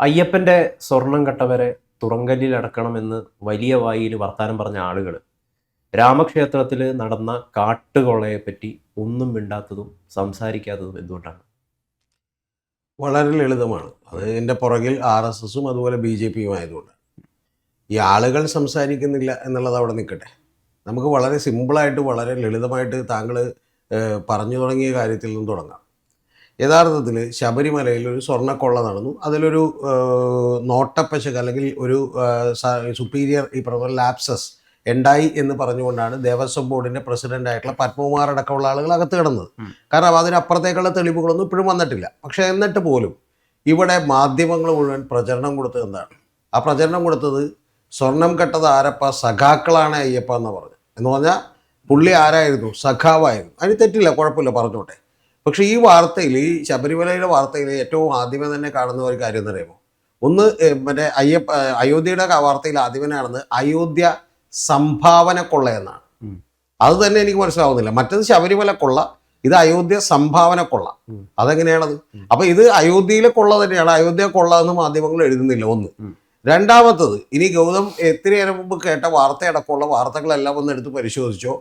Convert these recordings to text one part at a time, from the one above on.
അയ്യപ്പൻ്റെ സ്വർണം കട്ടവരെ തുറങ്കല്ലിൽ അടക്കണമെന്ന് വലിയ വായിൽ വർത്താനം പറഞ്ഞ ആളുകൾ രാമക്ഷേത്രത്തിൽ നടന്ന കാട്ടുകൊള്ളയെപ്പറ്റി ഒന്നും മിണ്ടാത്തതും സംസാരിക്കാത്തതും എന്തുകൊണ്ടാണ്? വളരെ ലളിതമാണ്. അത് ഇതിൻ്റെ പുറകിൽ RSSും അതുപോലെ BJPയും ആയതുകൊണ്ടാണ്. ഈ ആളുകൾ സംസാരിക്കുന്നില്ല എന്നുള്ളത് അവിടെ നിൽക്കട്ടെ. നമുക്ക് വളരെ സിമ്പിളായിട്ട് വളരെ ലളിതമായിട്ട് താങ്കൾ പറഞ്ഞു തുടങ്ങിയ കാര്യത്തിൽ നിന്നും തുടങ്ങാം. യഥാർത്ഥത്തിൽ ശബരിമലയിൽ ഒരു സ്വർണ്ണക്കൊള്ള നടന്നു. അതിലൊരു നോട്ടപ്പശക് അല്ലെങ്കിൽ ഒരു സുപ്പീരിയർ ഈ പറഞ്ഞ ലാപ്സസ് ഉണ്ടായി എന്ന് പറഞ്ഞുകൊണ്ടാണ് ദേവസ്വം ബോർഡിൻ്റെ പ്രസിഡൻ്റായിട്ടുള്ള പത്മകുമാർ അടക്കമുള്ള ആളുകൾ അകത്ത് കിടന്നത്. കാരണം അതിനപ്പുറത്തേക്കുള്ള തെളിവുകളൊന്നും ഇപ്പോഴും വന്നിട്ടില്ല. പക്ഷേ എന്നിട്ട് പോലും ഇവിടെ മാധ്യമങ്ങൾ മുഴുവൻ പ്രചരണം കൊടുത്തത് എന്താണ്? ആ പ്രചരണം കൊടുത്തത് സ്വർണം കെട്ടത് ആരപ്പ, സഖാക്കളാണ് അയ്യപ്പ എന്ന് പറഞ്ഞു. എന്ന് പറഞ്ഞാൽ പുള്ളി ആരായിരുന്നു? സഖാവായിരുന്നു. അതിന് തെറ്റില്ല, കുഴപ്പമില്ല, പറഞ്ഞോട്ടെ. പക്ഷേ ഈ വാർത്തയിൽ, ഈ ശബരിമലയുടെ വാർത്തയിൽ ഏറ്റവും ആദ്യമേ തന്നെ കാണുന്ന ഒരു കാര്യം എന്ന് പറയുമ്പോൾ, ഒന്ന് മറ്റേ അയോധ്യയുടെ വാർത്തയിൽ ആദ്യമേ കാണുന്നത് അയോധ്യ സംഭാവന കൊള്ള എന്നാണ്. അത് തന്നെ എനിക്ക് മനസ്സിലാവുന്നില്ല. മറ്റത് ശബരിമല കൊള്ള, ഇത് അയോധ്യ സംഭാവന കൊള്ള. അതെങ്ങനെയാണത്? അപ്പൊ ഇത് അയോധ്യയിലെ കൊള്ള തന്നെയാണ്. അയോധ്യ കൊള്ള എന്ന് മാധ്യമങ്ങൾ എഴുതുന്നില്ല, ഒന്ന്. രണ്ടാമത്തത്, ഇനി ഗൗതം എത്ര നേരം മുമ്പ് കേട്ട വാർത്തയടക്കമുള്ള വാർത്തകളെല്ലാം ഒന്ന് എടുത്ത് പരിശോധിച്ചോ.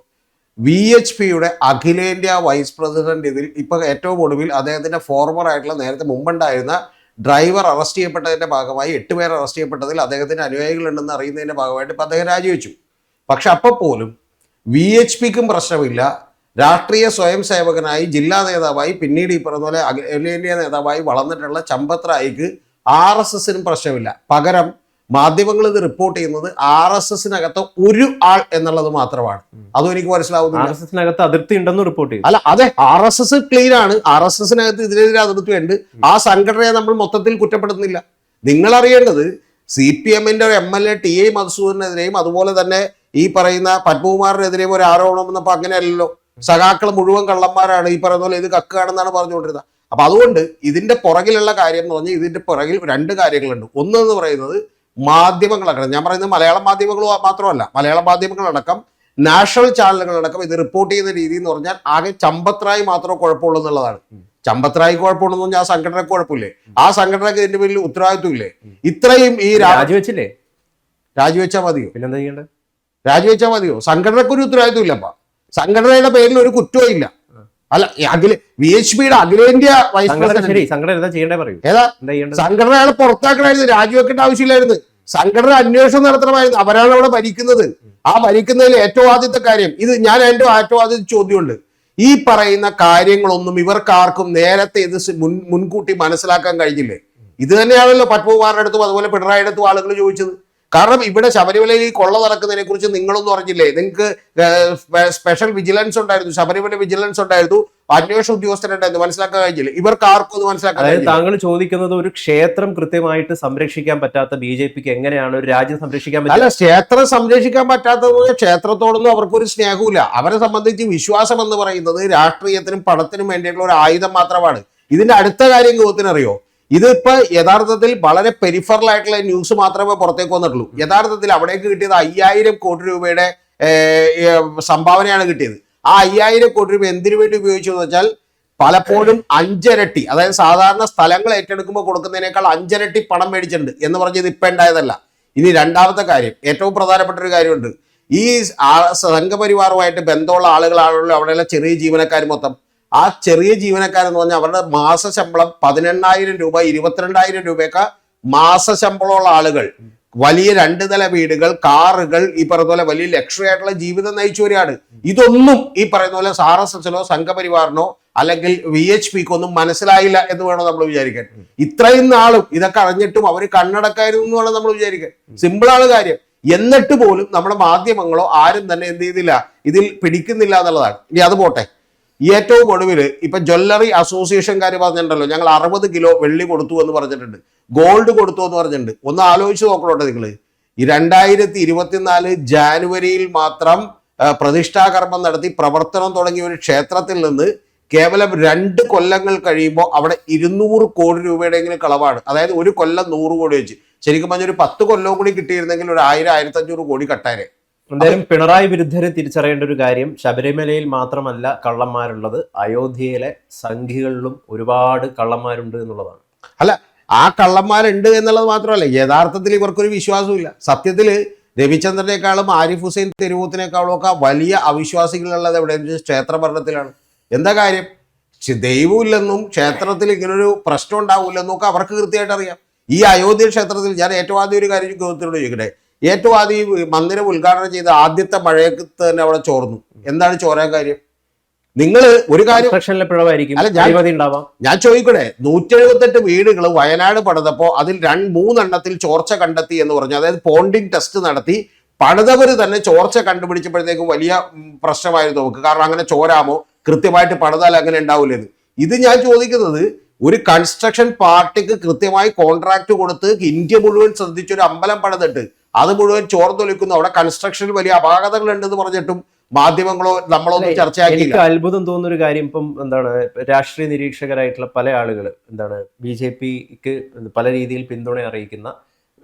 VHPയുടെ അഖിലേന്ത്യാ വൈസ് പ്രസിഡന്റ് ഇതിൽ ഇപ്പൊ ഏറ്റവും ഒടുവിൽ അദ്ദേഹത്തിന്റെ ഫോർമർ ആയിട്ടുള്ള നേരത്തെ മുമ്പുണ്ടായിരുന്ന ഡ്രൈവർ അറസ്റ്റ് ചെയ്യപ്പെട്ടതിന്റെ ഭാഗമായി 8 പേർ അറസ്റ്റ് ചെയ്യപ്പെട്ടതിൽ അദ്ദേഹത്തിന്റെ അനുയായികളുണ്ടെന്ന് അറിയുന്നതിന്റെ ഭാഗമായിട്ട് ഇപ്പൊ അദ്ദേഹം രാജിവെച്ചു. പക്ഷെ അപ്പോൾ പോലും VHPക്കും പ്രശ്നമില്ല. രാഷ്ട്രീയ സ്വയം സേവകനായി ജില്ലാ നേതാവായി പിന്നീട് ഈ പറഞ്ഞ പോലെ അഖിലേന്ത്യാ നേതാവായി വളർന്നിട്ടുള്ള ചമ്പത് റായിക്ക് RSSനും പ്രശ്നമില്ല. പകരം മാധ്യമങ്ങൾ ഇത് റിപ്പോർട്ട് ചെയ്യുന്നത് RSSനകത്ത് ഒരു ആൾ എന്നുള്ളത് മാത്രമാണ്. അതും എനിക്ക് മനസ്സിലാവുന്നില്ല. RSSനകത്ത് അതിർത്തി ഉണ്ടെന്ന് റിപ്പോർട്ട് ചെയ്തു. അല്ല, അതെ, RSS ക്ലീൻ ആണ്. RSSനകത്ത് ഇതിനെതിരെ അതിർത്തിയുണ്ട്. ആ സംഘടനയെ നമ്മൾ മൊത്തത്തിൽ കുറ്റപ്പെടുത്തുന്നില്ല. നിങ്ങൾ അറിയേണ്ടത് CPMന്റെ ഒരു MLA TI മധുസൂദനെതിരെയും അതുപോലെ തന്നെ ഈ പറയുന്ന പത്മകുമാറിനെതിരെയും ഒരു ആരോപണം വന്നപ്പോൾ അങ്ങനെയല്ലല്ലോ. സഖാക്കൾ മുഴുവൻ കള്ളന്മാരാണ്, ഈ പറയുന്ന പോലെ ഇത് കക്കുകയാണെന്നാണ് പറഞ്ഞുകൊണ്ടിരുന്നത്. അപ്പൊ അതുകൊണ്ട് ഇതിന്റെ പുറകിലുള്ള കാര്യം എന്ന് പറഞ്ഞാൽ ഇതിന്റെ പുറകിൽ 2 കാര്യങ്ങളുണ്ട്. ഒന്നെന്ന് പറയുന്നത് മാധ്യമങ്ങളടക്കം, ഞാൻ പറയുന്നത് മലയാളം മാധ്യമങ്ങൾ മാത്രമല്ല, മലയാള മാധ്യമങ്ങളടക്കം നാഷണൽ ചാനലുകളടക്കം ഇത് റിപ്പോർട്ട് ചെയ്യുന്ന രീതി എന്ന് പറഞ്ഞാൽ ആകെ ചമ്പത് റായ് മാത്രമേ കുഴപ്പമുള്ളൂ എന്നുള്ളതാണ്. ചമ്പത് റായ് കുഴപ്പമുണ്ടെന്ന് പറഞ്ഞാൽ ആ സംഘടനക്ക് കുഴപ്പമില്ലേ? ആ സംഘടനക്ക് ഇതിന്റെ പേരിൽ ഉത്തരവാദിത്വം ഇല്ലേ? ഇത്രയും ഈ രാജിവെച്ചില്ലേ? രാജിവെച്ചാൽ മതിയോ? പിന്നെന്താ ചെയ്യണ്ടേ? രാജിവെച്ചാൽ മതിയോ? സംഘടനക്ക് ഒരു ഉത്തരവാദിത്വം ഇല്ലപ്പാ. സംഘടനയുടെ പേരിൽ ഒരു കുറ്റവും ഇല്ല. അല്ല, VHPയുടെ അഖിലേന്ത്യാ വൈസ് പ്രസിഡന്റ് സംഘടന അയാളെ പുറത്താക്കണമായിരുന്നു, രാജിവെക്കേണ്ട ആവശ്യമില്ലായിരുന്നു. സംഘടന അന്വേഷണം നടത്തണമായിരുന്നു. അവരാണ് അവിടെ ഭരിക്കുന്നത്. ആ ഭരിക്കുന്നതിൽ ഏറ്റവും ആദ്യത്തെ കാര്യം ഇത്, ഞാൻ എൻ്റെ ഏറ്റവും ആദ്യത്തെ ചോദ്യമുണ്ട്. ഈ പറയുന്ന കാര്യങ്ങളൊന്നും ഇവർക്കാർക്കും നേരത്തെ ഇത് മുൻകൂട്ടി മനസ്സിലാക്കാൻ കഴിഞ്ഞില്ലേ? ഇത് തന്നെയാണല്ലോ പത്മകുമാറിന്റെ അടുത്തും അതുപോലെ പിണറായിയുടെ അടുത്തും ആളുകൾ ചോദിച്ചത്. കാരണം ഇവിടെ ശബരിമലയിൽ ഈ കൊള്ള നടക്കുന്നതിനെ കുറിച്ച് നിങ്ങളൊന്നും അറിഞ്ഞില്ലേ? നിങ്ങൾക്ക് സ്പെഷ്യൽ വിജിലൻസ് ഉണ്ടായിരുന്നു, ശബരിമല വിജിലൻസ് ഉണ്ടായിരുന്നു, അന്വേഷണ ഉദ്യോഗസ്ഥരുണ്ടായിരുന്നു, മനസ്സിലാക്കാൻ കഴിഞ്ഞില്ല. ഇവർക്ക് ആർക്കും അത് മനസ്സിലാക്കാൻ കഴിഞ്ഞില്ല. താങ്കൾ ചോദിക്കുന്നത് ഒരു ക്ഷേത്രം കൃത്യമായിട്ട് സംരക്ഷിക്കാൻ പറ്റാത്ത BJPക്ക് എങ്ങനെയാണ് ഒരു രാജ്യം സംരക്ഷിക്കാൻ പറ്റുക? അല്ല, ക്ഷേത്രം സംരക്ഷിക്കാൻ പറ്റാത്തത് ക്ഷേത്രത്തോടൊന്നും അവർക്കൊരു സ്നേഹമില്ല. അവരെ സംബന്ധിച്ച് വിശ്വാസം എന്ന് പറയുന്നത് രാഷ്ട്രീയത്തിനും പണത്തിനും വേണ്ടിയിട്ടുള്ള ഒരു ആയുധം മാത്രമാണ്. ഇതിന്റെ അടുത്ത കാര്യം ഗോത്തിനറിയോ? ഇതിപ്പോ യഥാർത്ഥത്തിൽ വളരെ പെരിഫറൽ ആയിട്ടുള്ള ന്യൂസ് മാത്രമേ പുറത്തേക്ക് വന്നിട്ടുള്ളൂ. യഥാർത്ഥത്തിൽ അവിടേക്ക് കിട്ടിയത് 5000 കോടി രൂപയുടെ സംഭാവനയാണ് കിട്ടിയത്. ആ 5000 കോടി രൂപ എന്തിനു വേണ്ടി ഉപയോഗിച്ചു എന്ന് വെച്ചാൽ പലപ്പോഴും 5 ഇരട്ടി, അതായത് സാധാരണ സ്ഥലങ്ങൾ ഏറ്റെടുക്കുമ്പോൾ കൊടുക്കുന്നതിനേക്കാൾ 5 ഇരട്ടി പണം മേടിച്ചിട്ടുണ്ട് എന്ന് പറഞ്ഞത് ഇപ്പൊ ഉണ്ടായതല്ല. ഇനി രണ്ടാമത്തെ കാര്യം, ഏറ്റവും പ്രധാനപ്പെട്ട ഒരു കാര്യമുണ്ട്. ഈ സംഘപരിവാറുമായിട്ട് ബന്ധമുള്ള ആളുകളാണല്ലോ അവിടെയുള്ള ചെറിയ ജീവനക്കാർ മൊത്തം. ആ ചെറിയ ജീവനക്കാരെന്ന് പറഞ്ഞാൽ അവരുടെ മാസശമ്പളം 18,000 രൂപ 22,000 രൂപയൊക്കെ മാസശമ്പളമുള്ള ആളുകൾ, വലിയ 2 നില വീടുകൾ, കാറുകൾ, ഈ പറയുന്ന പോലെ വലിയ ലക്ഷറി ആയിട്ടുള്ള ജീവിതം നയിച്ചവരാണ്. ഇതൊന്നും ഈ പറയുന്ന പോലെ RSSനോ സംഘപരിവാറിനോ അല്ലെങ്കിൽ VHPക്കോ ഒന്നും മനസ്സിലായില്ല എന്ന് വേണം നമ്മൾ വിചാരിക്കാൻ. ഇത്രയും നാളും ഇതൊക്കെ അറിഞ്ഞിട്ടും അവർ കണ്ണടക്കായിരുന്നു എന്ന് വേണം നമ്മൾ വിചാരിക്കാൻ. സിമ്പിളാണ് കാര്യം. എന്നിട്ട് പോലും നമ്മുടെ മാധ്യമങ്ങളോ ആരും തന്നെ എന്ത് ചെയ്തില്ല, ഇതിൽ പിടിക്കുന്നില്ല എന്നുള്ളതാണ്. ഇനി അത് പോട്ടെ. ഏറ്റവും ഒടുവിൽ ഇപ്പൊ ജ്വല്ലറി അസോസിയേഷൻകാർ പറഞ്ഞിട്ടുണ്ടല്ലോ, ഞങ്ങൾ 60 കിലോ വെള്ളി കൊടുത്തു എന്ന് പറഞ്ഞിട്ടുണ്ട്, ഗോൾഡ് കൊടുത്തു എന്ന് പറഞ്ഞിട്ടുണ്ട്. ഒന്ന് ആലോചിച്ച് നോക്കണോട്ടെ നിങ്ങൾ. ഈ 2024 ജാനുവരിയിൽ മാത്രം പ്രതിഷ്ഠാകർമ്മം നടത്തി പ്രവർത്തനം തുടങ്ങിയ ഒരു ക്ഷേത്രത്തിൽ നിന്ന് കേവലം 2 കൊല്ലങ്ങൾ കഴിയുമ്പോൾ അവിടെ 200 കോടി രൂപയുടെയെങ്കിലും കളവാണ്. അതായത് ഒരു കൊല്ലം 100 കോടി വെച്ച്. ശരിക്കും പറഞ്ഞൊരു 10 കൊല്ലവും കൂടി കിട്ടിയിരുന്നെങ്കിൽ ഒരു 1000-1500 കോടി കട്ടാരെ. എന്തായാലും പിണറായി വിരുദ്ധരെ തിരിച്ചറിയേണ്ട ഒരു കാര്യം, ശബരിമലയിൽ മാത്രമല്ല കള്ളന്മാരുള്ളത്, അയോധ്യയിലെ സംഘികളിലും ഒരുപാട് കള്ളന്മാരുണ്ട് എന്നുള്ളതാണ്. അല്ല, ആ കള്ളന്മാരുണ്ട് എന്നുള്ളത് മാത്രമല്ല, യഥാർത്ഥത്തിൽ ഇവർക്കൊരു വിശ്വാസമില്ല. സത്യത്തിൽ രവിചന്ദ്രനേക്കാളും ആരിഫ് ഹുസൈൻ തെരുവൂത്തിനേക്കാളും ഒക്കെ വലിയ അവിശ്വാസികളുള്ളത് എവിടെയെന്ന് വെച്ചാൽ ക്ഷേത്ര ഭരണത്തിലാണ്. എന്താ കാര്യം? ദൈവമില്ലെന്നും ക്ഷേത്രത്തിൽ ഇങ്ങനൊരു പ്രശ്നം ഉണ്ടാവില്ലെന്നും ഒക്കെ അവർക്ക് കൃത്യമായിട്ട് അറിയാം. ഈ അയോധ്യ ക്ഷേത്രത്തിൽ ഞാൻ ഏറ്റവും ആദ്യം ഒരു കാര്യം ഗൗതത്തിനോട് ചോദിക്കട്ടെ, ഏറ്റവും ആദ്യം ഈ മന്ദിരം ഉദ്ഘാടനം ചെയ്ത ആദ്യത്തെ മഴയത്ത് തന്നെ അവിടെ ചോർന്നു. എന്താണ് ചോരാൻ കാര്യം? നിങ്ങൾ ഒരു കാര്യം ഞാൻ ചോദിക്കണേ, 178 വീടുകൾ വയനാട് പണിതപ്പോ അതിൽ 3 ചോർച്ച കണ്ടെത്തി എന്ന് പറഞ്ഞു. അതായത് പോണ്ടിങ് ടെസ്റ്റ് നടത്തി പണിതവർ തന്നെ ചോർച്ച കണ്ടുപിടിച്ചപ്പോഴത്തേക്കും വലിയ പ്രശ്നമായിരുന്നു നമുക്ക്. കാരണം അങ്ങനെ ചോരാമോ, കൃത്യമായിട്ട് പണിതാൽ അങ്ങനെ ഉണ്ടാവില്ലെന്ന്. ഇത് ഞാൻ ചോദിക്കുന്നത്, ഒരു കൺസ്ട്രക്ഷൻ പാർട്ടിക്ക് കൃത്യമായി കോൺട്രാക്ട് കൊടുത്ത് ഇന്ത്യ മുഴുവൻ ശ്രദ്ധിച്ചൊരു അമ്പലം പണിതിട്ട് അത് മുഴുവൻ ചോർന്നൊലിക്കുന്നു, അവിടെ കൺസ്ട്രക്ഷനിൽ വലിയ അപാകതകൾ ഉണ്ടെന്ന് പറഞ്ഞിട്ടും മാധ്യമങ്ങളോ നമ്മളൊന്നും ചർച്ചയാക്കിയില്ല. എനിക്ക് അത്ഭുതം തോന്നുന്ന ഒരു കാര്യം, ഇപ്പം എന്താണ്, രാഷ്ട്രീയ നിരീക്ഷകരായിട്ടുള്ള പല ആളുകൾ എന്താണ് BJPക്ക് പല രീതിയിൽ പിന്തുണ അറിയിക്കുന്ന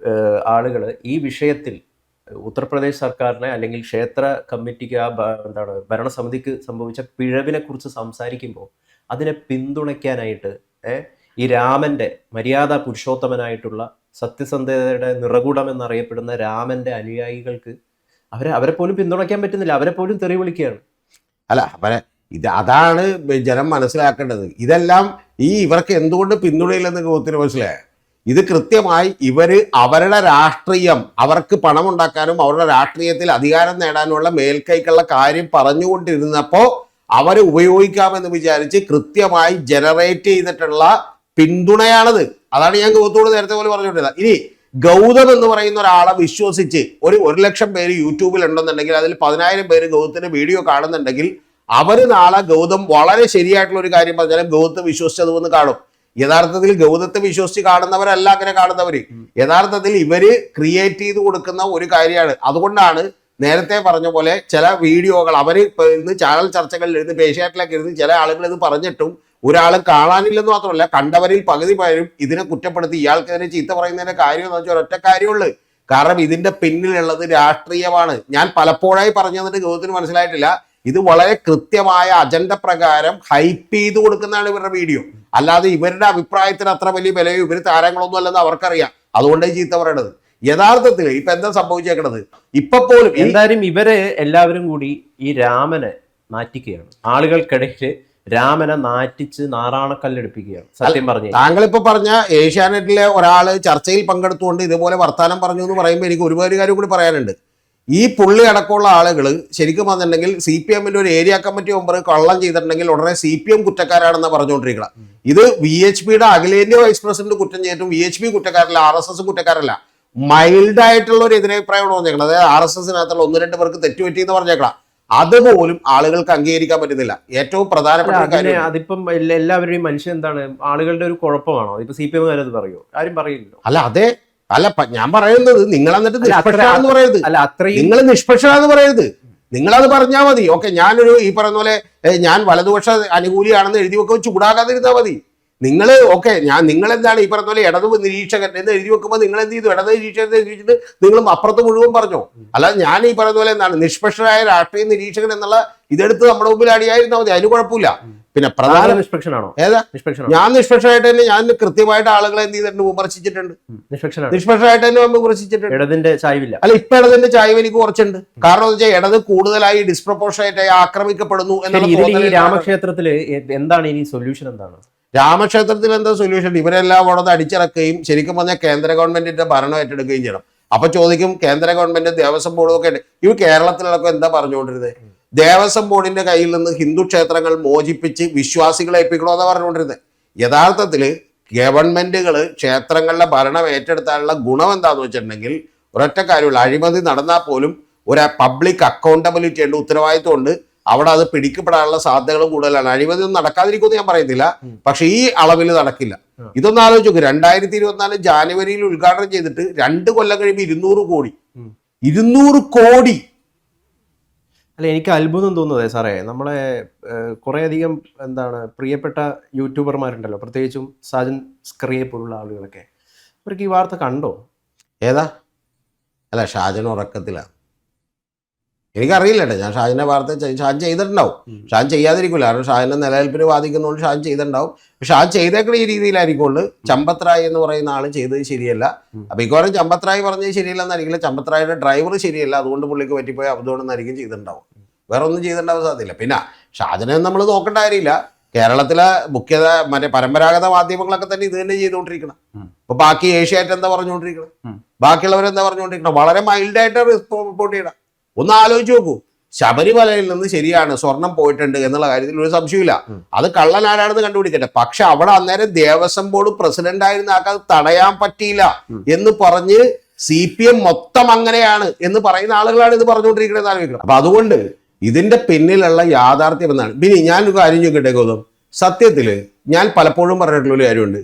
ആളുകൾ ഈ വിഷയത്തിൽ ഉത്തർപ്രദേശ് സർക്കാരിനെ അല്ലെങ്കിൽ ക്ഷേത്ര കമ്മിറ്റിക്ക് എന്താണ് ഭരണസമിതിക്ക് സംഭവിച്ച പിഴവിനെ കുറിച്ച് സംസാരിക്കുമ്പോൾ അതിനെ പിന്തുണയ്ക്കാനായിട്ട് ഈ രാമന്റെ മര്യാദ പുരുഷോത്തമനായിട്ടുള്ള സത്യസന്ധതയുടെ നിറകൂടം എന്നറിയപ്പെടുന്ന രാമന്റെ അനുയായികൾക്ക് അവരെ പോലും പിന്തുണയ്ക്കാൻ പറ്റുന്നില്ല, അവരെ പോലും തെറി വിളിക്കുകയാണ്. അല്ല, അതാണ് ജനം മനസ്സിലാക്കേണ്ടത്. ഇതെല്ലാം ഇവർക്ക് എന്തുകൊണ്ട് പിന്തുണയില്ലെന്ന് ഗോത്തിന് മനസ്സിലായ, ഇത് കൃത്യമായി അവരുടെ രാഷ്ട്രീയം, അവർക്ക് പണം ഉണ്ടാക്കാനും അവരുടെ രാഷ്ട്രീയത്തിൽ അധികാരം നേടാനുമുള്ള മേൽക്കൈക്കുള്ള കാര്യം പറഞ്ഞുകൊണ്ടിരുന്നപ്പോൾ അവരെ ഉപയോഗിക്കാമെന്ന് വിചാരിച്ച് കൃത്യമായി ജനറേറ്റ് ചെയ്തിട്ടുള്ള പിന്തുണയാണത്. അതാണ് ഞാൻ ഗൗതത്തോട് നേരത്തെ പോലെ പറഞ്ഞുകൊണ്ടിരുന്നത്. ഇനി ഗൗതം എന്ന് പറയുന്ന ഒരാളെ വിശ്വസിച്ച് 1,00,000 പേര് യൂട്യൂബിൽ ഉണ്ടെന്നുണ്ടെങ്കിൽ അതിൽ 10,000 പേര് ഗൗതത്തിന്റെ വീഡിയോ കാണുന്നുണ്ടെങ്കിൽ അവർ നാളെ ഗൗതം വളരെ ശരിയായിട്ടുള്ള ഒരു കാര്യം പറഞ്ഞാലും ഗൗതത്തെ വിശ്വസിച്ചതുമെന്ന് കാണും. യഥാർത്ഥത്തിൽ ഗൗതത്തെ വിശ്വസിച്ച് കാണുന്നവരല്ല അങ്ങനെ കാണുന്നവര്. യഥാർത്ഥത്തിൽ ഇവര് ക്രിയേറ്റ് ചെയ്ത് കൊടുക്കുന്ന ഒരു കാര്യമാണ്. അതുകൊണ്ടാണ് നേരത്തെ പറഞ്ഞ പോലെ ചില വീഡിയോകൾ അവർ ഇരുന്ന് ചാനൽ ചർച്ചകളിൽ ഇരുന്ന് ഏഷ്യാനെറ്റിലൊക്കെ ഇരുന്ന് ചില ആളുകൾ ഇത് പറഞ്ഞിട്ടും ഒരാളും കാണാനില്ലെന്ന് മാത്രമല്ല, കണ്ടവരിൽ പകുതി പേരും ഇതിനെ കുറ്റപ്പെടുത്തി ഇയാൾക്കെതിരെ ചീത്ത പറയുന്നതിന്റെ കാര്യം എന്ന് വെച്ചാൽ ഒരൊറ്റ കാര്യമുള്ളൂ. കാരണം ഇതിന്റെ പിന്നിലുള്ളത് രാഷ്ട്രീയമാണ്. ഞാൻ പലപ്പോഴായി പറഞ്ഞു തന്നിട്ട് ഗൗതത്തിന് മനസ്സിലായിട്ടില്ല. ഇത് വളരെ കൃത്യമായ അജണ്ട പ്രകാരം ഹൈപ്പ് ചെയ്ത് കൊടുക്കുന്നതാണ് ഇവരുടെ വീഡിയോ. അല്ലാതെ ഇവരുടെ അഭിപ്രായത്തിന് അത്ര വലിയ വിലയോ ഇവർ താരങ്ങളൊന്നും അല്ലെന്ന് അവർക്കറിയാം. അതുകൊണ്ടേ ചീത്ത പറയണത്. യഥാർത്ഥത്തിൽ ഇപ്പൊ എന്താ സംഭവിച്ചേക്കണത്? ഇപ്പൊ പോലും എന്തായാലും ഇവര് എല്ലാവരും കൂടി ഈ രാമനെ നാറ്റിക്കുകയാണ്. ആളുകൾക്കിടയിൽ രാമനെ നാറ്റിച്ച് നാറാണക്കല്ലെടുപ്പിക്കുകയാണ്. സത്യം പറഞ്ഞു, താങ്കളിപ്പോ പറഞ്ഞ ഏഷ്യാനെറ്റിലെ ഒരാള് ചർച്ചയിൽ പങ്കെടുത്തുകൊണ്ട് ഇതുപോലെ വർത്താനം പറഞ്ഞു എന്ന് പറയുമ്പോൾ എനിക്ക് ഒരുപാട് കാര്യം കൂടി പറയാനുണ്ട്. ഈ പുള്ളി അടക്കമുള്ള ആളുകൾ ശരിക്കും വന്നിട്ടുണ്ടെങ്കിൽ CPM-ന്റെ ഒരു ഏരിയ കമ്മിറ്റി മെമ്പർ കള്ളം ചെയ്തിട്ടുണ്ടെങ്കിൽ ഉടനെ CPM കുറ്റക്കാരാണെന്ന് പറഞ്ഞുകൊണ്ടിരിക്കണം. ഇത് VHPയുടെ അഖിലേന്ത്യാ വൈസ് പ്രസിഡന്റ് കുറ്റം ചെയ്തിട്ടും VHP കുറ്റക്കാരല്ല, RSS കുറ്റക്കാരല്ല. മൈൽഡ് ആയിട്ടുള്ള ഒരു എതിരഭിപ്രായമാണ് പറഞ്ഞേക്കണം. അതായത് RSSനകത്തുള്ള 1-2 പേർക്ക് തെറ്റുപറ്റി എന്ന് പറഞ്ഞേക്കണം. അതുപോലും ആളുകൾക്ക് അംഗീകരിക്കാൻ പറ്റുന്നില്ല. ഏറ്റവും പ്രധാനപ്പെട്ട കാര്യം അതിപ്പം എല്ലാവരുടെയും മനുഷ്യൻ എന്താണ്, ആളുകളുടെ ഒരു കുഴപ്പമാണോ? ഇപ്പൊ CPM കാരത് പറയോ? ആരും പറയില്ലല്ലോ. അല്ല ഞാൻ പറയുന്നത്, നിങ്ങൾ എന്നിട്ട് നിഷ്പക്ഷമാണെന്ന് പറയരുത്. നിങ്ങൾ നിഷ്പക്ഷമാണെന്ന് പറയരുത്. നിങ്ങളത് പറഞ്ഞാൽ മതി. ഓക്കെ, ഞാനൊരു ഈ പറയുന്ന പോലെ ഞാൻ വലതുപക്ഷ അനുകൂലിയാണെന്ന് എഴുതി വെക്കുമ്പോൾ ചൂടാകാതിരുന്നാൽ മതി. നിങ്ങൾ നിങ്ങൾ എന്താണ് ഈ പറഞ്ഞ പോലെ ഇടതു നിരീക്ഷകൻ എന്ന് എഴുതി വെക്കുമ്പോൾ നിങ്ങൾ എന്ത് ചെയ്തു? ഇടത് നിരീക്ഷകൻ എഴുതിയിട്ട് നിങ്ങൾ അപ്പുറത്ത് മുഴുവൻ പറഞ്ഞോ? അല്ലാതെ ഞാൻ ഈ പറയുന്ന പോലെ എന്താണ് നിഷ്പക്ഷനായ രാഷ്ട്രീയ നിരീക്ഷകൻ എന്നുള്ള ഇതെടുത്ത് നമ്മുടെ മുമ്പിൽ അടിയായിരുന്നാൽ മതി, അതിന് കുഴപ്പമില്ല. പിന്നെ പ്രധാന നിഷ്പക്ഷനാണോ? ഞാൻ നിഷ്പക്ഷമായിട്ട് തന്നെ ഞാൻ കൃത്യമായിട്ട് ആളുകളെ എന്ത് ചെയ്തിട്ടുണ്ട്? വിമർശിച്ചിട്ടുണ്ട്. നിഷ്പക്ഷമായിട്ട് തന്നെ വിമർശിച്ചിട്ടുണ്ട്. ഇടതിന്റെ ചായ്വില്ല. അല്ല, ഇപ്പൊ ഇടതിന്റെ ചായ്വ് എനിക്ക് കുറച്ചുണ്ട്. കാരണം എന്ന് വെച്ചാൽ ഇടത് കൂടുതലായി ഡിസ്പ്രപ്പോർഷനായിട്ട് ആക്രമിക്കപ്പെടുന്നു എന്നുള്ള. രാമക്ഷേത്രത്തില് എന്താണ് ഇനി സൊല്യൂഷൻ? എന്താണ് രാമക്ഷേത്രത്തിൽ എന്താ സൊല്യൂഷൻ? ഇവരെല്ലാം അവിടെ അടിച്ചിറക്കുകയും ശരിക്കും പറഞ്ഞാൽ കേന്ദ്ര ഗവൺമെന്റിന്റെ ഭരണം ഏറ്റെടുക്കുകയും ചെയ്യണം. അപ്പൊ ചോദിക്കും, കേന്ദ്ര ഗവൺമെന്റ് ദേവസ്വം ബോർഡും ഒക്കെ ഇവ കേരളത്തിലൊക്കെ എന്താ പറഞ്ഞുകൊണ്ടിരുന്നത്? ദേവസ്വം ബോർഡിന്റെ കയ്യിൽ നിന്ന് ഹിന്ദു ക്ഷേത്രങ്ങൾ മോചിപ്പിച്ച് വിശ്വാസികളെ ഏൽപ്പിക്കണമെന്നാ പറഞ്ഞുകൊണ്ടിരുന്നത്. യഥാർത്ഥത്തില് ഗവൺമെന്റുകൾ ക്ഷേത്രങ്ങളുടെ ഭരണം ഏറ്റെടുത്താനുള്ള ഗുണം എന്താന്ന് വെച്ചിട്ടുണ്ടെങ്കിൽ ഒരൊറ്റ കാര്യമുള്ള, അഴിമതി നടന്നാൽ പോലും ഒരു പബ്ലിക് അക്കൗണ്ടബിലിറ്റി ഉണ്ട്, ഉത്തരവാദിത്വം ഉണ്ട്. അവിടെ അത് പിടിക്കപ്പെടാനുള്ള സാധ്യതകളും കൂടുതലാണ്. അഴിമതി ഒന്നും നടക്കാതിരിക്കുമെന്ന് ഞാൻ പറയുന്നില്ല, പക്ഷെ ഈ അളവിൽ നടക്കില്ല. ഇതൊന്നും ആലോചിച്ച് നോക്ക്. 2024 ജാനുവരിയിൽ ഉദ്ഘാടനം ചെയ്തിട്ട് 2 കൊല്ലം കഴിയുമ്പോൾ 200 കോടി. അല്ല, എനിക്ക് അത്ഭുതം തോന്നുന്നത് സാറേ, നമ്മളെ കുറേയധികം എന്താണ് പ്രിയപ്പെട്ട യൂട്യൂബർമാരുണ്ടല്ലോ, പ്രത്യേകിച്ചും സാജൻ സ്ക്രിയെ പോലുള്ള ആളുകളൊക്കെ, അവർക്ക് ഈ വാർത്ത കണ്ടോ? ഏതാ? അല്ല, ഷാജൻ ഉറക്കത്തിലാണ്. എനിക്കറിയില്ല കേട്ടോ, ഞാൻ ഷാജിന്റെ വാർത്ത ഷാൻ ചെയ്തിട്ടുണ്ടാവും. ഷാൻ ചെയ്യാതിരിക്കില്ല, കാരണം ഷാജിന്റെ നിലനിൽപ്പിന് ബാധിക്കുന്നതുകൊണ്ട് ഷാൻ ചെയ്തിട്ടുണ്ടാവും. പക്ഷെ ഷാൻ ചെയ്തേക്കുന്ന ഈ രീതിയിലായിരിക്കുള്ളൂ. ചമ്പത്രായ് എന്ന് പറയുന്ന ആൾ ചെയ്തത് ശരിയല്ല. അപ്പൊ ഇക്കോരം ചമ്പത്രായ് പറഞ്ഞത് ശരിയല്ലെന്നായിരിക്കില്ല, ചമ്പത്രായുടെ ഡ്രൈവർ ശരിയല്ല, അതുകൊണ്ട് പുള്ളിക്ക് പറ്റിപ്പോയി അബദ്ധമാണെന്നായിരിക്കും ചെയ്തിട്ടുണ്ടാവും. വേറെ ഒന്നും ചെയ്തിട്ടുണ്ടാവാൻ സാധ്യതയില്ല. പിന്നെ ഷാജിനെ നമ്മൾ നോക്കേണ്ട കാര്യമില്ല. കേരളത്തിലെ മറ്റേ പരമ്പരാഗത മാധ്യമങ്ങളൊക്കെ തന്നെ ഇത് തന്നെ ചെയ്തുകൊണ്ടിരിക്കണം. ഇപ്പൊ ബാക്കി ഏഷ്യാനെറ്റ് എന്താ പറഞ്ഞുകൊണ്ടിരിക്കണം, ബാക്കിയുള്ളവരെന്താ പറഞ്ഞുകൊണ്ടിരിക്കണം? വളരെ മൈൽഡായിട്ട് റിപ്പോർട്ട് ചെയ്യണം. ഒന്ന് ആലോചിച്ച് നോക്കൂ, ശബരിമലയിൽ നിന്ന് ശരിയാണ് സ്വർണം പോയിട്ടുണ്ട് എന്നുള്ള കാര്യത്തിൽ ഒരു സംശയമില്ല. അത് കള്ളനാരാണെന്ന് കണ്ടുപിടിക്കട്ടെ. പക്ഷെ അവിടെ അന്നേരം ദേവസ്വം ബോർഡ് പ്രസിഡന്റ് ആയിരുന്ന ആൾക്ക് അത് തടയാൻ പറ്റിയില്ല എന്ന് പറഞ്ഞ് CPM മൊത്തം അങ്ങനെയാണ് എന്ന് പറയുന്ന ആളുകളാണ് ഇത് പറഞ്ഞുകൊണ്ടിരിക്കുന്നത് ആലോചിക്കണം. അപ്പൊ അതുകൊണ്ട് ഇതിന്റെ പിന്നിലുള്ള യാഥാർത്ഥ്യം എന്നാണ്. പിന്നെ ഞാനൊരു കാര്യം ചോദിക്കട്ടെ ഗൗതം, സത്യത്തില് ഞാൻ പലപ്പോഴും പറഞ്ഞിട്ടുള്ള ഒരു കാര്യമുണ്ട്.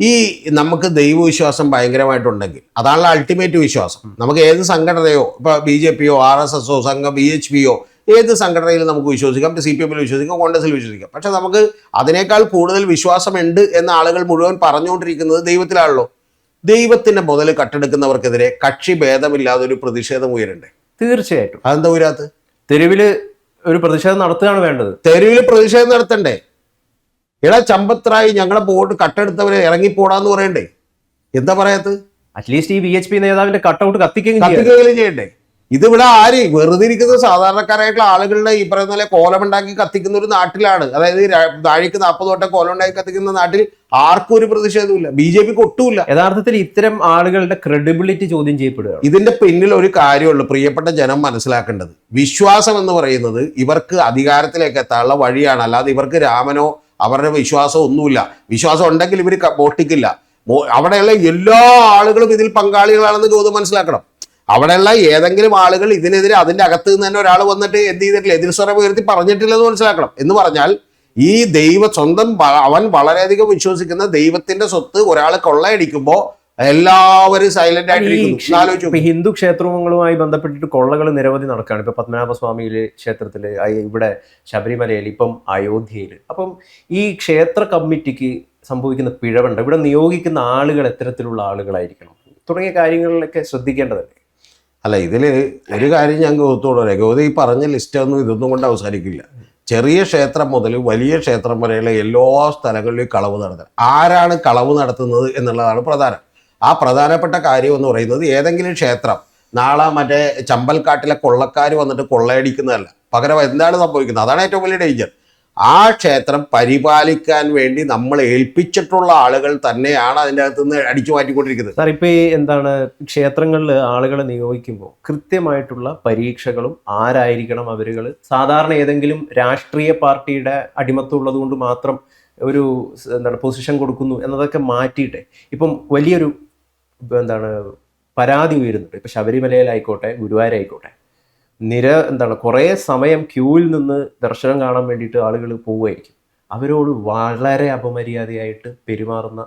ഈ നമുക്ക് ദൈവവിശ്വാസം ഭയങ്കരമായിട്ടുണ്ടെങ്കിൽ അതാണല്ലോ അൾട്ടിമേറ്റ് വിശ്വാസം. നമുക്ക് ഏത് സംഘടനയോ, ഇപ്പൊ BJPയോ RSSോ സംഘം BHPയോ ഏത് സംഘടനയിലും നമുക്ക് വിശ്വസിക്കാം, CPMൽ വിശ്വസിക്കാം, കോൺഗ്രസിൽ വിശ്വസിക്കാം. പക്ഷെ നമുക്ക് അതിനേക്കാൾ കൂടുതൽ വിശ്വാസമുണ്ട് എന്ന ആളുകൾ മുഴുവൻ പറഞ്ഞുകൊണ്ടിരിക്കുന്നത് ദൈവത്തിലാണല്ലോ. ദൈവത്തിന്റെ മുതൽ കട്ടെടുക്കുന്നവർക്കെതിരെ കക്ഷി ഭേദമില്ലാതെ ഒരു പ്രതിഷേധം ഉയരണ്ടേ? തീർച്ചയായിട്ടും. അതെന്താ ഉയരാത്ത്? തെരുവില് ഒരു പ്രതിഷേധം നടത്തുകയാണ് വേണ്ടത്. തെരുവിൽ പ്രതിഷേധം നടത്തണ്ടേ? എടാ ചമ്പത്രായി ഞങ്ങളെ ബോർഡ് കട്ടെടുത്തവരെ ഇറങ്ങിപ്പോടാന്ന് പറയണ്ടേ? എന്താ പറയാത്തത്? അറ്റ്ലീസ്റ്റ് ഈ BHP നേതാവിന്റെ കട്ടൗട്ട് കത്തിക്കുകയും ചെയ്യണ്ടേ? ഇതിവിടെ ആര് വെറുതെ ഇരിക്കുന്ന സാധാരണക്കാരായിട്ടുള്ള ആളുകളുടെ ഈ പറയുന്ന പോലെ കോലമുണ്ടാക്കി കത്തിക്കുന്ന ഒരു നാട്ടിലാണ്. അതായത് താഴേക്ക് 40 തൊട്ടേ കോലം ഉണ്ടാക്കി കത്തിക്കുന്ന നാട്ടിൽ ആർക്കും ഒരു പ്രതിഷേധമില്ല, BJPക്ക് ഒട്ടുമില്ല. യഥാർത്ഥത്തിൽ ഇത്തരം ആളുകളുടെ ക്രെഡിബിലിറ്റി ചോദ്യം ചെയ്യപ്പെടുക. ഇതിന്റെ പിന്നിൽ ഒരു കാര്യമുള്ളൂ, പ്രിയപ്പെട്ട ജനം മനസ്സിലാക്കേണ്ടത്. വിശ്വാസം എന്ന് പറയുന്നത് ഇവർക്ക് അധികാരത്തിലേക്ക് എത്താനുള്ള വഴിയാണ്, അല്ലാതെ ഇവർക്ക് രാമനോ അവരുടെ വിശ്വാസം ഒന്നുമില്ല. വിശ്വാസം ഉണ്ടെങ്കിൽ ഇവർ മോഷ്ടിക്കില്ല. അവിടെയുള്ള എല്ലാ ആളുകളും ഇതിൽ പങ്കാളികളാണെന്ന് ചോദ്യം മനസ്സിലാക്കണം. അവിടെയുള്ള ഏതെങ്കിലും ആളുകൾ ഇതിനെതിരെ അതിന്റെ അകത്ത് നിന്ന് തന്നെ ഒരാൾ വന്നിട്ട് എന്ത് ചെയ്തിട്ടില്ല, എതിർ സ്വരം ഉയർത്തി പറഞ്ഞിട്ടില്ലെന്ന് മനസ്സിലാക്കണം. എന്ന് പറഞ്ഞാൽ ഈ സ്വന്തം അവൻ വളരെയധികം വിശ്വസിക്കുന്ന ദൈവത്തിന്റെ സ്വത്ത് ഒരാൾ കൊള്ളയടിക്കുമ്പോൾ എല്ലാവരും സൈലന്റ് ആയിട്ടിരിക്കുന്നു. ഹിന്ദു ക്ഷേത്രങ്ങളുമായി ബന്ധപ്പെട്ടിട്ട് കൊള്ളകൾ നിരവധി നടക്കുകയാണ്. ഇപ്പൊ പത്മനാഭസ്വാമിയിലെ ക്ഷേത്രത്തില്, ഇവിടെ ശബരിമലയിൽ, ഇപ്പം അയോധ്യയിൽ. അപ്പം ഈ ക്ഷേത്ര കമ്മിറ്റിക്ക് സംഭവിക്കുന്ന പിഴവുണ്ട്. ഇവിടെ നിയോഗിക്കുന്ന ആളുകൾ എത്തരത്തിലുള്ള ആളുകളായിരിക്കണം തുടങ്ങിയ കാര്യങ്ങളിലൊക്കെ ശ്രദ്ധിക്കേണ്ടതല്ലേ? അല്ല, ഇതില് ഒരു കാര്യം ഞാൻ ഗൗതത്തോടെ ഗൗതം ഈ പറഞ്ഞ ലിസ്റ്റ് ഒന്നും ഇതൊന്നും കൊണ്ട് അവസാനിക്കില്ല. ചെറിയ ക്ഷേത്രം മുതൽ വലിയ ക്ഷേത്രം വരെയുള്ള എല്ലാ സ്ഥലങ്ങളിലും കളവ് നടത്തുന്നത്. ആരാണ് കളവ് നടത്തുന്നത് എന്നുള്ളതാണ് പ്രധാനം. ആ പ്രധാനപ്പെട്ട കാര്യം എന്ന് പറയുന്നത് ഏതെങ്കിലും ക്ഷേത്രം നാളെ മറ്റേ ചമ്പൽക്കാട്ടിലെ കൊള്ളക്കാർ വന്നിട്ട് കൊള്ളയടിക്കുന്നതല്ല, പകരം എന്താണ് സംഭവിക്കുന്നത്? അതാണ് ഏറ്റവും വലിയ ഡേഞ്ചർ. ആ ക്ഷേത്രം പരിപാലിക്കാൻ വേണ്ടി നമ്മൾ ഏൽപ്പിച്ചിട്ടുള്ള ആളുകൾ തന്നെയാണ് അതിൻ്റെ അകത്ത് നിന്ന് അടിച്ചു മാറ്റിക്കൊണ്ടിരിക്കുന്നത്. സാർ, ഇപ്പൊ എന്താണ് ക്ഷേത്രങ്ങളിൽ ആളുകളെ നിയോഗിക്കുമ്പോൾ കൃത്യമായിട്ടുള്ള പരീക്ഷകളും ആരായിരിക്കണം അവരുകൾ, സാധാരണ ഏതെങ്കിലും രാഷ്ട്രീയ പാർട്ടിയുടെ അടിമത്തം ഉള്ളത് കൊണ്ട് മാത്രം ഒരു പൊസിഷൻ കൊടുക്കുന്നു എന്നതൊക്കെ മാറ്റിയിട്ടെ ഇപ്പം വലിയൊരു പരാതി ഉയരുന്നുണ്ട്. ഇപ്പം ശബരിമലയിലായിക്കോട്ടെ, ഗുരുവായൂരായിക്കോട്ടെ, കുറേ സമയം ക്യൂവിൽ നിന്ന് ദർശനം കാണാൻ വേണ്ടിയിട്ട് ആളുകൾ പോവുമായിരിക്കും. അവരോട് വളരെ അപമര്യാദയായിട്ട് പെരുമാറുന്ന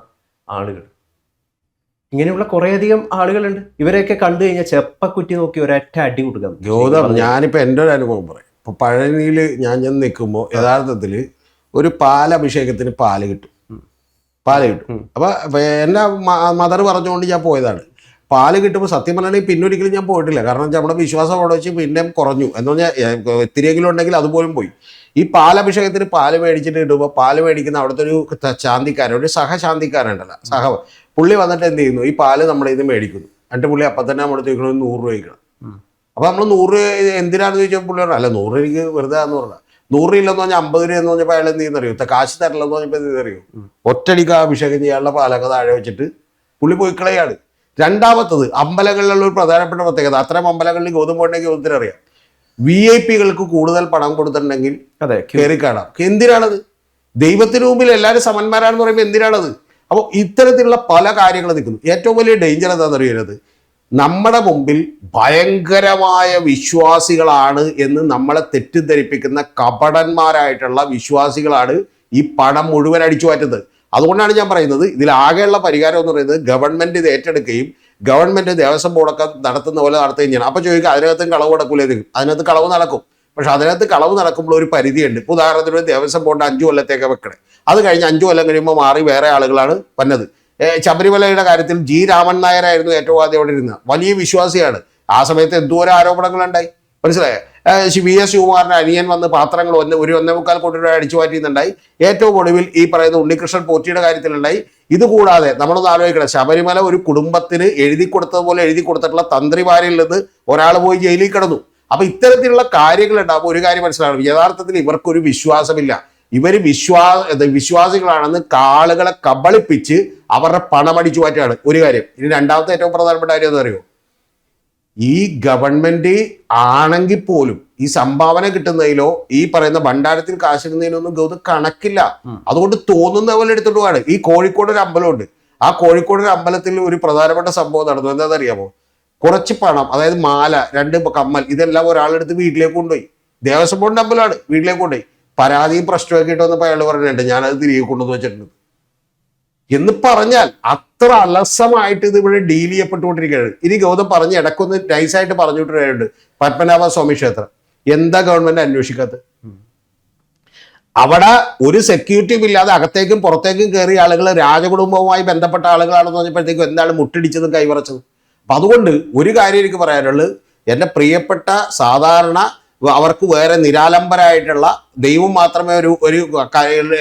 ആളുകൾ, ഇങ്ങനെയുള്ള കുറേയധികം ആളുകളുണ്ട്. ഇവരെയൊക്കെ കണ്ടു കഴിഞ്ഞാൽ ചെപ്പക്കുറ്റി നോക്കി ഒരൊറ്റ അടി കൊടുക്കാം. ഗൗതം, ഞാനിപ്പോൾ എൻ്റെ ഒരു അനുഭവം പറയാം. ഇപ്പോൾ പഴനിയിൽ ഞാൻ ചെന്ന് നിൽക്കുമ്പോൾ യഥാർത്ഥത്തിൽ ഒരു പാലഭിഷേകത്തിന് പാല് കിട്ടും. അപ്പോൾ എൻ്റെ മദർ പറഞ്ഞുകൊണ്ട് ഞാൻ പോയതാണ്. പാല് കിട്ടുമ്പോൾ സത്യം പറഞ്ഞാൽ പിന്നൊരിക്കലും ഞാൻ പോയിട്ടില്ല. കാരണം നമ്മുടെ വിശ്വാസം അവിടെ വെച്ച് പിന്നെ കുറഞ്ഞു എന്ന് പറഞ്ഞാൽ ഇത്തിരിയെങ്കിലും ഉണ്ടെങ്കിൽ അതുപോലും പോയി. ഈ പാലഭിഷേകത്തിന് പാല് മേടിച്ചിട്ട് കിട്ടുമ്പോൾ പാല് മേടിക്കുന്ന അവിടുത്തെ ഒരു ശാന്തിക്കാരൻ, ഒരു സഹശാന്തിക്കാരുണ്ടല്ലോ, പുള്ളി വന്നിട്ട് എന്ത് ചെയ്യുന്നു, ഈ പാല് നമ്മുടെ ഇത് മേടിക്കുന്നു. എന്നിട്ട് പുള്ളി അപ്പം തന്നെ നമ്മുടെ ചോദിക്കണം 100 രൂപ വയ്ക്കണം. അപ്പോൾ നമ്മൾ 100 രൂപ എന്തിനാണെന്ന് ചോദിച്ചാൽ പുള്ളി പറഞ്ഞു, അല്ല 100 എനിക്ക് വെറുതെ എന്ന് പറഞ്ഞാൽ 100 ഇല്ലെന്ന് പറഞ്ഞാൽ 50 രൂപ എന്ന് പറഞ്ഞപ്പോൾ അയാൾ എന്ത് ചെയ്യുന്നറിയോ, കാശ് തരില്ലെന്ന് പറഞ്ഞപ്പോൾ എന്ത് അറിയോ, ഒറ്റടിക്ക് അഭിഷേകം ചെയ്യാനുള്ള പാലൊക്കെ താഴെ വെച്ചിട്ട് പുള്ളി പോയി കളയാണ്. രണ്ടാമത്തത്, അമ്പലങ്ങളിലുള്ള ഒരു പ്രധാനപ്പെട്ട പ്രത്യേകത, അത്തരം അമ്പലങ്ങളിൽ ഗോതമ്പുണ്ടെങ്കിൽ ഗോതത്തിന് അറിയാം, VIP-കൾക്ക് കൂടുതൽ പണം കൊടുത്തിട്ടുണ്ടെങ്കിൽ കയറി കാണാം. എന്തിനാണത്? ദൈവത്തിന് മുമ്പിൽ എല്ലാവരും സമന്മാരാണെന്ന് പറയുമ്പോൾ എന്തിനാണത്? അപ്പോൾ ഇത്തരത്തിലുള്ള പല കാര്യങ്ങൾ നിൽക്കുന്നു. ഏറ്റവും വലിയ ഡേഞ്ചർ എന്താണെന്ന് അറിയുന്നത്, നമ്മുടെ മുമ്പിൽ ഭയങ്കരമായ വിശ്വാസികളാണ് എന്ന് നമ്മളെ തെറ്റിദ്ധരിപ്പിക്കുന്ന കപടന്മാരായിട്ടുള്ള വിശ്വാസികളാണ് ഈ പണം മുഴുവൻ അടിച്ചു മാറ്റുന്നത്. അതുകൊണ്ടാണ് ഞാൻ പറയുന്നത്, ഇതിലാകെയുള്ള പരിഹാരം എന്ന് പറയുന്നത് ഗവൺമെൻറ് ഇത് ഏറ്റെടുക്കുകയും ഗവൺമെൻറ് ദേവസ്വം ബോർഡൊക്കെ നടത്തുന്ന പോലെ നടത്തുകയും ചെയ്യണം. അപ്പോൾ ചോദിക്കുക, അതിനകത്തും കളവ് നടക്കൂലെങ്കിൽ അതിനകത്ത് കളവ് നടക്കും. പക്ഷെ അതിനകത്ത് കളവ് നടക്കുമ്പോൾ ഒരു പരിധിയുണ്ട്. ഇപ്പോൾ ഉദാഹരണത്തിന് ദേവസ്വം ബോർഡ് 5 കൊല്ലത്തേക്ക് വെക്കണേ, അത് കഴിഞ്ഞ് 5 കൊല്ലം കഴിയുമ്പോൾ മാറി വേറെ ആളുകളാണ് വന്നത്. ശബരിമലയുടെ കാര്യത്തിൽ G. രാമൻ നായരായിരുന്നു ഏറ്റവും ആദ്യം അവിടെ ഇരുന്നത്. വലിയ വിശ്വാസിയാണ്. ആ സമയത്ത് എന്തോരം ആരോപണങ്ങളുണ്ടായി, മനസ്സിലായോ? VS ശിവകുമാറിന്റെ അനിയൻ വന്ന് പാത്രങ്ങൾ ഒരു 1.25 കോടി രൂപ അടിച്ചു മാറ്റിയിട്ടുണ്ടായി. ഏറ്റവും ഒടുവിൽ ഈ പറയുന്ന ഉണ്ണികൃഷ്ണൻ പോറ്റിയുടെ കാര്യത്തിലുണ്ടായി. ഇതുകൂടാതെ നമ്മളൊന്ന് ആലോചിക്കണം, ശബരിമല ഒരു കുടുംബത്തിന് എഴുതി കൊടുത്തതുപോലെ എഴുതി കൊടുത്തിട്ടുള്ള തന്ത്രിമാരിൽ നിന്ന് ഒരാൾ പോയി ജയിലിൽ കിടന്നു. അപ്പൊ ഇത്തരത്തിലുള്ള കാര്യങ്ങൾ ഉണ്ടാകുമ്പോൾ ഒരു കാര്യം മനസ്സിലാക്കണം, യഥാർത്ഥത്തിൽ ഇവർക്കൊരു വിശ്വാസമില്ല. ഇവർ വിശ്വാസികളാണെന്ന് ആളുകളെ കബളിപ്പിച്ച് അവരുടെ പണമടിച്ചു മാറ്റാണ് ഒരു കാര്യം. ഇനി രണ്ടാമത്തെ ഏറ്റവും പ്രധാനപ്പെട്ട കാര്യം എന്ന് അറിയോ, ഈ ഗവൺമെന്റ് ആണെങ്കിൽ പോലും ഈ സംഭാവന കിട്ടുന്നതിലോ ഈ പറയുന്ന ഭണ്ഡാരത്തിൽ കാശിടുന്നതിനൊന്നും ഗൗതം കണക്കില്ല. അതുകൊണ്ട് തോന്നുന്ന പോലെ എടുത്തിട്ട് പോവാണ്. ഈ കോഴിക്കോട് ഒരു അമ്പലമുണ്ട്. ആ കോഴിക്കോട് ഒരു അമ്പലത്തിൽ ഒരു പ്രധാനപ്പെട്ട സംഭവം നടന്നു. എന്താണെന്നറിയാമോ? കുറച്ച് പണം, അതായത് മാല, 2 കമ്മൽ, ഇതെല്ലാം ഒരാളെടുത്ത് വീട്ടിലേക്ക് കൊണ്ടുപോയി. ദേവസ്വം ബോർഡിന്റെ അമ്പലമാണ്, വീട്ടിലേക്ക് കൊണ്ടുപോയി. പരാതിയും പ്രശ്നമൊക്കെ ഇട്ട് വന്നപ്പോൾ അയാൾ പറഞ്ഞിട്ടുണ്ട് ഞാനത് തിരികെ കൊണ്ടുവന്ന് വെച്ചിട്ടുണ്ട് എന്ന് പറഞ്ഞാൽ അത്ര അലസമായിട്ട് ഇത് ഇവിടെ ഡീൽ ചെയ്യപ്പെട്ടുകൊണ്ടിരിക്കുകയാണ്. ഇനി ഗൗതം പറഞ്ഞ് ഇടക്കൊന്ന് നൈസായിട്ട് പറഞ്ഞുവിട്ടിട്ടുണ്ട്, പത്മനാഭ സ്വാമി ക്ഷേത്രം എന്താ ഗവൺമെന്റ് അന്വേഷിക്കാത്തത്? അവിടെ ഒരു സെക്യൂരിറ്റിയും ഇല്ലാതെ അകത്തേക്കും പുറത്തേക്കും കയറിയ ആളുകൾ രാജകുടുംബവുമായി ബന്ധപ്പെട്ട ആളുകളാണെന്ന് പറഞ്ഞപ്പോഴത്തേക്കും എന്താണ് മുട്ടിടിച്ചതും കൈവറച്ചതും. അപ്പൊ അതുകൊണ്ട് ഒരു കാര്യം എനിക്ക് പറയാനുള്ളത്, എൻ്റെ പ്രിയപ്പെട്ട സാധാരണ അവർക്ക് വേറെ നിരാലംബരായിട്ടുള്ള ദൈവം മാത്രമേ ഒരു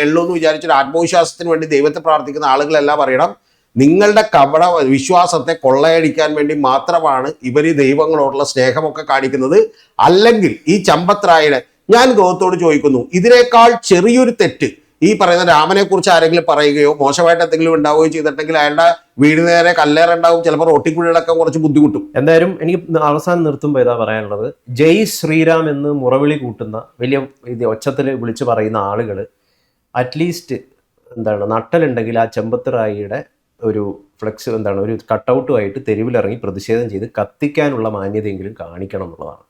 ഉള്ളൂ എന്ന് വിചാരിച്ചൊരു ആത്മവിശ്വാസത്തിന് വേണ്ടി ദൈവത്തെ പ്രാർത്ഥിക്കുന്ന ആളുകളെല്ലാം പറയണം, നിങ്ങളുടെ കപട വിശ്വാസത്തെ കൊള്ളയടിക്കാൻ വേണ്ടി മാത്രമാണ് ഇവർ ദൈവങ്ങളോടുള്ള സ്നേഹമൊക്കെ കാണിക്കുന്നത്. അല്ലെങ്കിൽ ഈ ചമ്പത്രായുടെ, ഞാൻ ഗൗതത്തോട് ചോദിക്കുന്നു, ഇതിനേക്കാൾ ചെറിയൊരു തെറ്റ് ഈ പറയുന്ന രാമനെ കുറിച്ച് ആരെങ്കിലും പറയുകയോ മോശമായിട്ട് എന്തെങ്കിലും ഉണ്ടാവുകയോ ചെയ്തിട്ടുണ്ടെങ്കിൽ അയാളുടെ വീട് നേരെ കല്ലേറുണ്ടാവും, ചിലപ്പോൾ റോട്ടിക്കുഴികളൊക്കെ കുറച്ച് ബുദ്ധിമുട്ടും. എന്തായാലും എനിക്ക് അവസാനം നിർത്തുമ്പോൾ ഇതാ പറയാനുള്ളത്, ജയ് ശ്രീരാം എന്ന് മുറവിളി കൂട്ടുന്ന വലിയ ഒച്ചത്തിൽ വിളിച്ചു പറയുന്ന ആളുകൾ അറ്റ്ലീസ്റ്റ് നട്ടലുണ്ടെങ്കിൽ ആ ചെമ്പത്തിറായിയുടെ ഒരു ഫ്ലെക്സ് ഒരു കട്ടൗട്ടുമായിട്ട് തെരുവിലിറങ്ങി പ്രതിഷേധം ചെയ്ത് കത്തിക്കാനുള്ള മാന്യതയെങ്കിലും കാണിക്കണം എന്നുള്ളതാണ്.